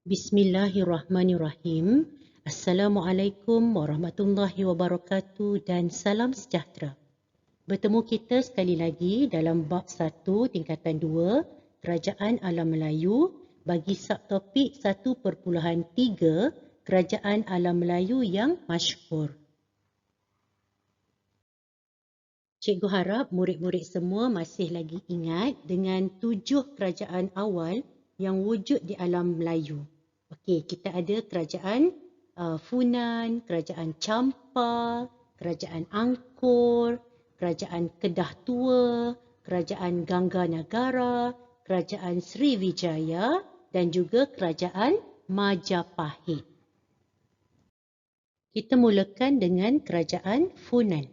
Bismillahirrahmanirrahim. Assalamualaikum warahmatullahi wabarakatuh dan salam sejahtera. Bertemu kita sekali lagi dalam bab 1 tingkatan 2 Kerajaan Alam Melayu bagi subtopik 1.3 Kerajaan Alam Melayu yang masyhur. Cikgu harap murid-murid semua masih lagi ingat dengan 7 kerajaan awal yang wujud di alam Melayu. Okey, kita ada kerajaan Funan, kerajaan Champa, kerajaan Angkor, kerajaan Kedah Tua, kerajaan Gangganagara, kerajaan Sriwijaya dan juga kerajaan Majapahit. Kita mulakan dengan kerajaan Funan.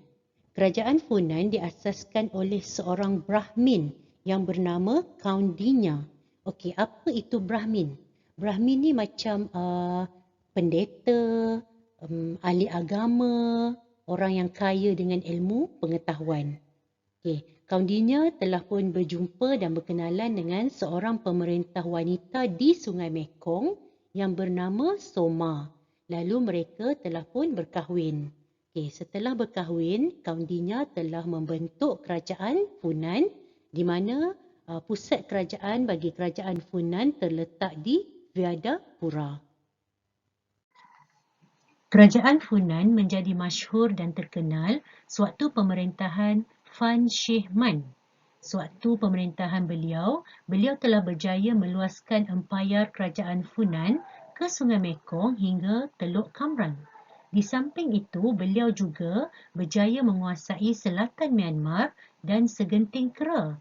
Kerajaan Funan diasaskan oleh seorang Brahmin yang bernama Kaundinya. Okey, apa itu Brahmin? Brahmin ni macam pendeta, ahli agama, orang yang kaya dengan ilmu pengetahuan. Okey, Kaundinya telah pun berjumpa dan berkenalan dengan seorang pemerintah wanita di Sungai Mekong yang bernama Soma. Lalu mereka telah pun berkahwin. Okey, setelah berkahwin, Kaundinya telah membentuk kerajaan Funan di mana pusat kerajaan bagi kerajaan Funan terletak di Vyadapura. Kerajaan Funan menjadi masyhur dan terkenal sewaktu pemerintahan Fan Shih Man. Sewaktu pemerintahan beliau telah berjaya meluaskan empayar kerajaan Funan ke Sungai Mekong hingga Teluk Kamrang. Di samping itu, beliau juga berjaya menguasai selatan Myanmar dan segenting Kera.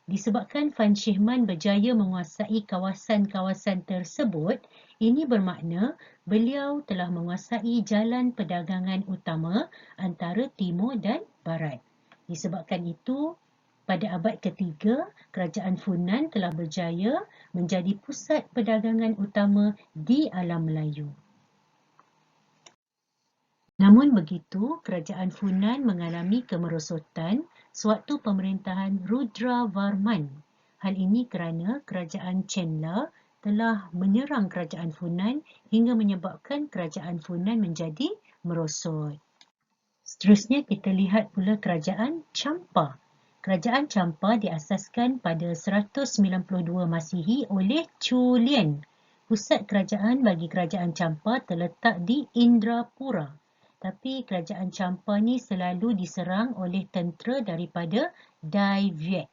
Disebabkan Fan Shih Man berjaya menguasai kawasan-kawasan tersebut, ini bermakna beliau telah menguasai jalan perdagangan utama antara timur dan barat. Disebabkan itu, pada abad ketiga, kerajaan Funan telah berjaya menjadi pusat perdagangan utama di alam Melayu. Namun begitu, kerajaan Funan mengalami kemerosotan sewaktu pemerintahan Rudravarman. Hal ini kerana kerajaan Chenla telah menyerang kerajaan Funan hingga menyebabkan kerajaan Funan menjadi merosot. Seterusnya kita lihat pula kerajaan Champa. Kerajaan Champa diasaskan pada 192 Masihi oleh Chu Lien. Pusat kerajaan bagi kerajaan Champa terletak di Indrapura. Tapi kerajaan Champa ni selalu diserang oleh tentera daripada Dai Viet.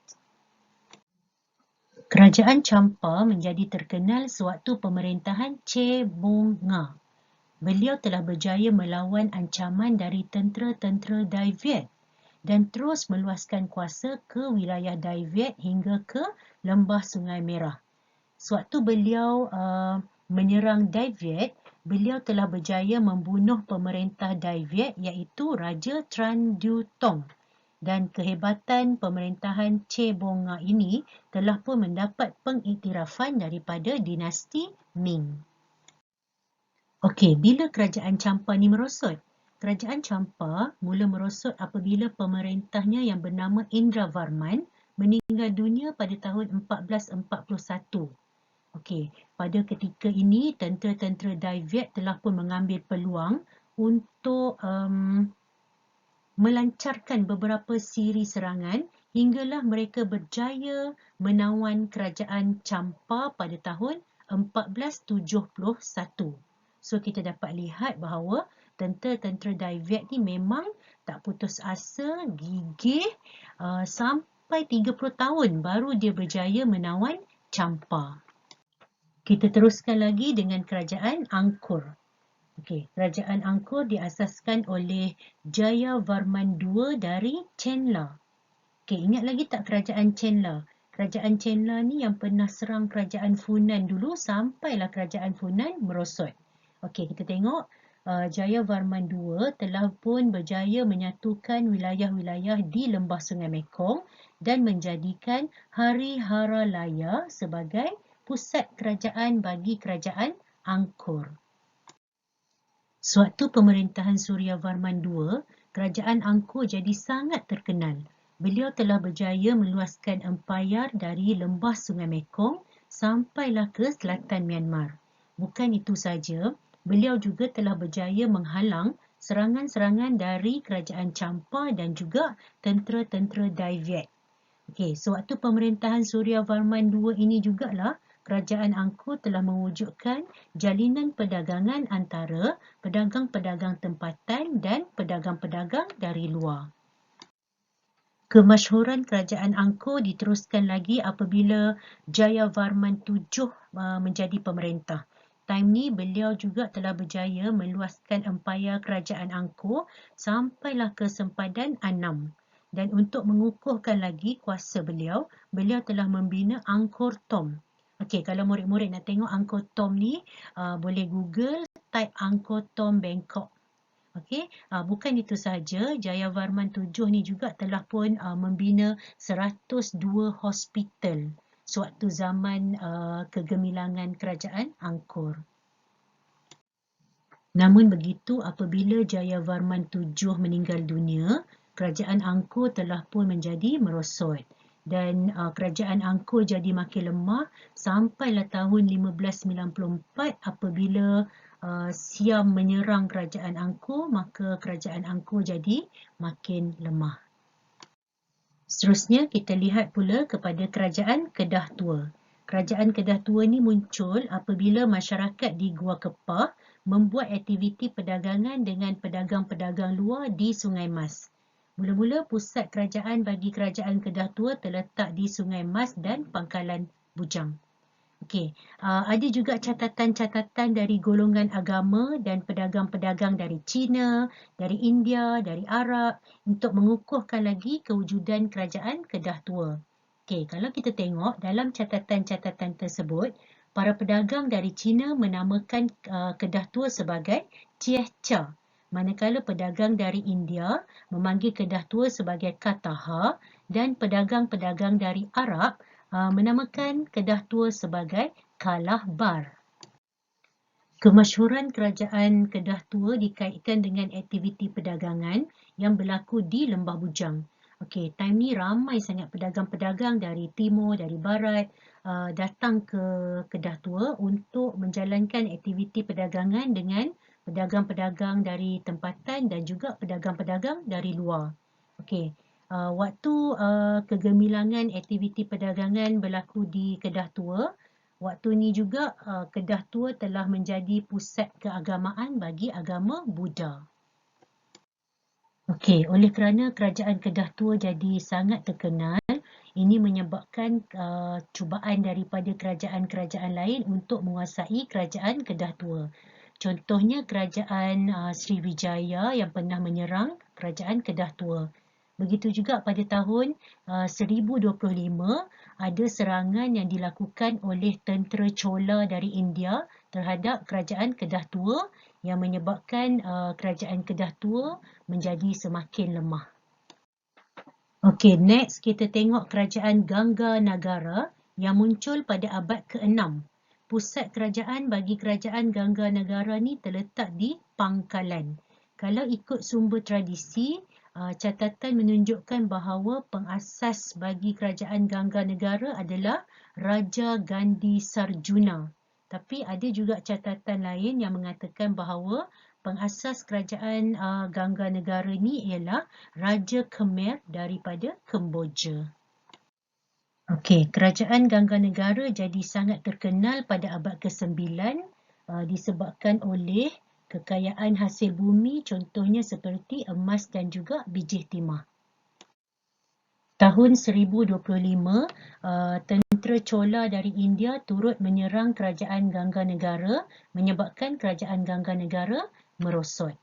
Kerajaan Champa menjadi terkenal sewaktu pemerintahan Che Bong Nga. Beliau telah berjaya melawan ancaman dari tentera-tentera Dai Viet dan terus meluaskan kuasa ke wilayah Dai Viet hingga ke lembah Sungai Merah. Sewaktu beliau menyerang Dai Viet, beliau telah berjaya membunuh pemerintah Dai Viet iaitu Raja Tran Du Tong. Dan kehebatan pemerintahan Che Bong Nga ini telah pun mendapat pengiktirafan daripada dinasti Ming. Okey, bila kerajaan Champa ni merosot? Kerajaan Champa mula merosot apabila pemerintahnya yang bernama Indravarman meninggal dunia pada tahun 1441. Okey, pada ketika ini tentera-tentera Dai Viet telah pun mengambil peluang untuk melancarkan beberapa siri serangan hinggalah mereka berjaya menawan kerajaan Champa pada tahun 1471. So kita dapat lihat bahawa tentera-tentera Dai Viet ni memang tak putus asa, gigih sampai 30 tahun baru dia berjaya menawan Champa. Kita teruskan lagi dengan kerajaan Angkor. Okey, kerajaan Angkor diasaskan oleh Jayavarman II dari Chenla. Okey, ingat lagi tak kerajaan Chenla? Kerajaan Chenla ni yang pernah serang kerajaan Funan dulu sampailah kerajaan Funan merosot. Okey, kita tengok Jayavarman II telah pun berjaya menyatukan wilayah-wilayah di lembah Sungai Mekong dan menjadikan Hariharalaya sebagai pusat kerajaan bagi kerajaan Angkor. Sewaktu pemerintahan Suryavarman II, kerajaan Angkor jadi sangat terkenal. Beliau telah berjaya meluaskan empayar dari lembah Sungai Mekong sampailah ke selatan Myanmar. Bukan itu saja, beliau juga telah berjaya menghalang serangan-serangan dari kerajaan Champa dan juga tentera-tentera Dai Viet. Okey, sewaktu pemerintahan Suryavarman II ini jugalah kerajaan Angkor telah mewujudkan jalinan perdagangan antara pedagang-pedagang tempatan dan pedagang-pedagang dari luar. Kemasyhuran kerajaan Angkor diteruskan lagi apabila Jayavarman VII menjadi pemerintah. Time ni beliau juga telah berjaya meluaskan empayar kerajaan Angkor sampailah ke sempadan Annam. Dan untuk mengukuhkan lagi kuasa beliau, beliau telah membina Angkor Thom. Okey, kalau murid-murid nak tengok Angkor Thom ni, boleh Google, type Angkor Thom Bangkok. Okey, bukan itu sahaja, Jayavarman VII ni juga telah pun membina 102 hospital sewaktu zaman kegemilangan kerajaan Angkor. Namun begitu, apabila Jayavarman VII meninggal dunia, kerajaan Angkor telah pun menjadi merosot dan kerajaan Angkor jadi makin lemah sampailah tahun 1594 apabila Siam menyerang kerajaan Angkor, maka kerajaan Angkor jadi makin lemah. Seterusnya kita lihat pula kepada kerajaan Kedah Tua. Kerajaan Kedah Tua ni muncul apabila masyarakat di Gua Kepah membuat aktiviti perdagangan dengan pedagang-pedagang luar di Sungai Mas. Mula-mula pusat kerajaan bagi kerajaan Kedah Tua terletak di Sungai Mas dan Pangkalan Bujang. Okey, ada juga catatan-catatan dari golongan agama dan pedagang-pedagang dari China, dari India, dari Arab untuk mengukuhkan lagi kewujudan kerajaan Kedah Tua. Okey, kalau kita tengok dalam catatan-catatan tersebut, para pedagang dari China menamakan Kedah Tua sebagai Chieh Cha, manakala pedagang dari India memanggil Kedah Tua sebagai Kataha dan pedagang-pedagang dari Arab menamakan Kedah Tua sebagai Kalah Bar. Kemasyhuran kerajaan Kedah Tua dikaitkan dengan aktiviti perdagangan yang berlaku di Lembah Bujang. Okey, time ni ramai sangat pedagang-pedagang dari timur, dari barat datang ke Kedah Tua untuk menjalankan aktiviti perdagangan dengan pedagang-pedagang dari tempatan dan juga pedagang-pedagang dari luar. Okey, waktu kegemilangan aktiviti perdagangan berlaku di Kedah Tua, waktu ni juga Kedah Tua telah menjadi pusat keagamaan bagi agama Buddha. Okey, oleh kerana kerajaan Kedah Tua jadi sangat terkenal, ini menyebabkan cubaan daripada kerajaan-kerajaan lain untuk menguasai kerajaan Kedah Tua. Contohnya kerajaan Sriwijaya yang pernah menyerang kerajaan Kedah Tua. Begitu juga pada tahun 1025 ada serangan yang dilakukan oleh tentera Chola dari India terhadap kerajaan Kedah Tua yang menyebabkan kerajaan Kedah Tua menjadi semakin lemah. Okey, next kita tengok kerajaan Gangga Nagara yang muncul pada abad ke-6. Pusat kerajaan bagi kerajaan Gangga Nagara ni terletak di Pangkalan. Kalau ikut sumber tradisi, catatan menunjukkan bahawa pengasas bagi kerajaan Gangga Negara adalah Raja Gandhi Sarjuna. Tapi ada juga catatan lain yang mengatakan bahawa pengasas kerajaan Gangga Negara ni ialah Raja Khmer daripada Kemboja. Okey, kerajaan Gangga Negara jadi sangat terkenal pada abad ke-9 disebabkan oleh kekayaan hasil bumi, contohnya seperti emas dan juga biji timah. Tahun 1025, tentera Chola dari India turut menyerang kerajaan Gangga Negara, menyebabkan kerajaan Gangga Negara merosot.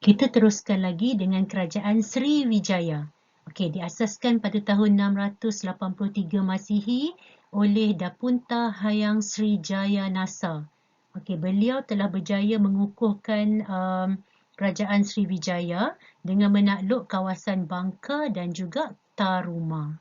Kita teruskan lagi dengan kerajaan Sriwijaya. Okey, diasaskan pada tahun 683 Masihi oleh Dapunta Hayang Srijaya Nasa. Okey, beliau telah berjaya mengukuhkan kerajaan Sriwijaya dengan menakluk kawasan Bangka dan juga Taruma.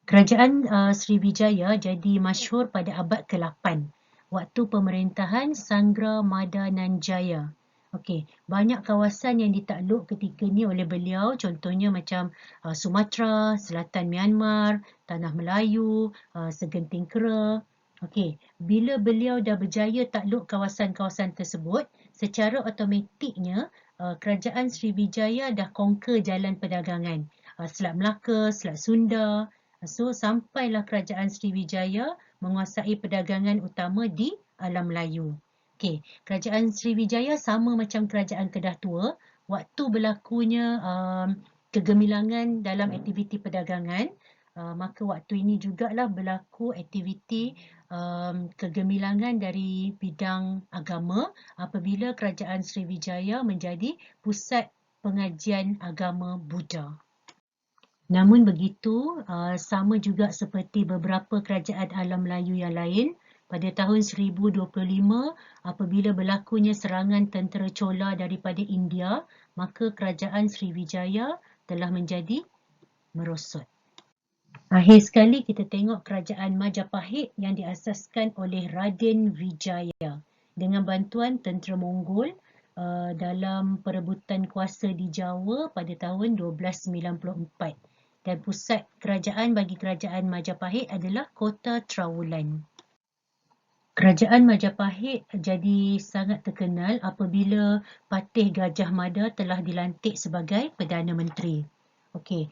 Kerajaan Sriwijaya jadi masyhur pada abad ke-8 waktu pemerintahan Sangra Madananjaya. Okey, banyak kawasan yang ditakluk ketika ni oleh beliau, contohnya macam Sumatera, Selatan Myanmar, Tanah Melayu, Segenting Kera. Okey, bila beliau dah berjaya takluk kawasan-kawasan tersebut, secara automatiknya kerajaan Sriwijaya dah conquer jalan perdagangan. Selat Melaka, Selat Sunda. So, sampailah kerajaan Sriwijaya menguasai perdagangan utama di Alam Melayu. Okey, kerajaan Sriwijaya sama macam kerajaan Kedah Tua, waktu berlakunya kegemilangan dalam aktiviti perdagangan, maka waktu ini jugalah berlaku aktiviti kegemilangan dari bidang agama apabila kerajaan Sriwijaya menjadi pusat pengajian agama Buddha. Namun begitu, sama juga seperti beberapa kerajaan alam Melayu yang lain, pada tahun 1025 apabila berlakunya serangan tentera Chola daripada India, maka kerajaan Sriwijaya telah menjadi merosot. Akhir sekali kita tengok kerajaan Majapahit yang diasaskan oleh Raden Wijaya dengan bantuan tentera Mongol dalam perebutan kuasa di Jawa pada tahun 1294 dan pusat kerajaan bagi kerajaan Majapahit adalah Kota Trowulan. Kerajaan Majapahit jadi sangat terkenal apabila Patih Gajah Mada telah dilantik sebagai Perdana Menteri. Okey,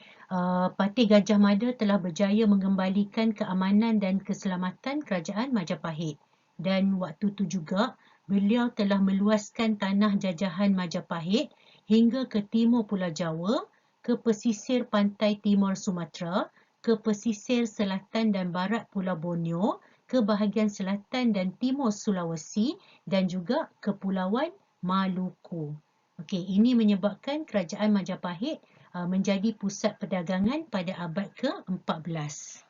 Patih Gajah Mada telah berjaya mengembalikan keamanan dan keselamatan kerajaan Majapahit. Dan waktu itu juga, beliau telah meluaskan tanah jajahan Majapahit hingga ke timur Pulau Jawa, ke pesisir pantai timur Sumatera, ke pesisir selatan dan barat Pulau Borneo, ke bahagian selatan dan timur Sulawesi dan juga Kepulauan Maluku. Okey, ini menyebabkan kerajaan Majapahit menjadi pusat perdagangan pada abad ke-14.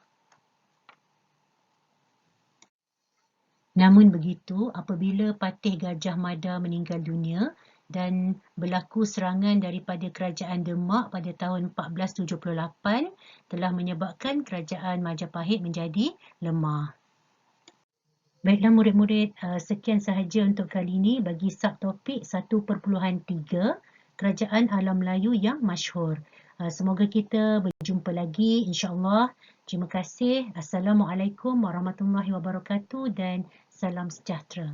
Namun begitu, apabila Patih Gajah Mada meninggal dunia dan berlaku serangan daripada kerajaan Demak pada tahun 1478 telah menyebabkan kerajaan Majapahit menjadi lemah. Baiklah murid-murid, sekian sahaja untuk kali ini bagi subtopik 1.3 Kerajaan Alam Melayu yang masyhur. Semoga kita berjumpa lagi insya-Allah. Terima kasih. Assalamualaikum warahmatullahi wabarakatuh dan salam sejahtera.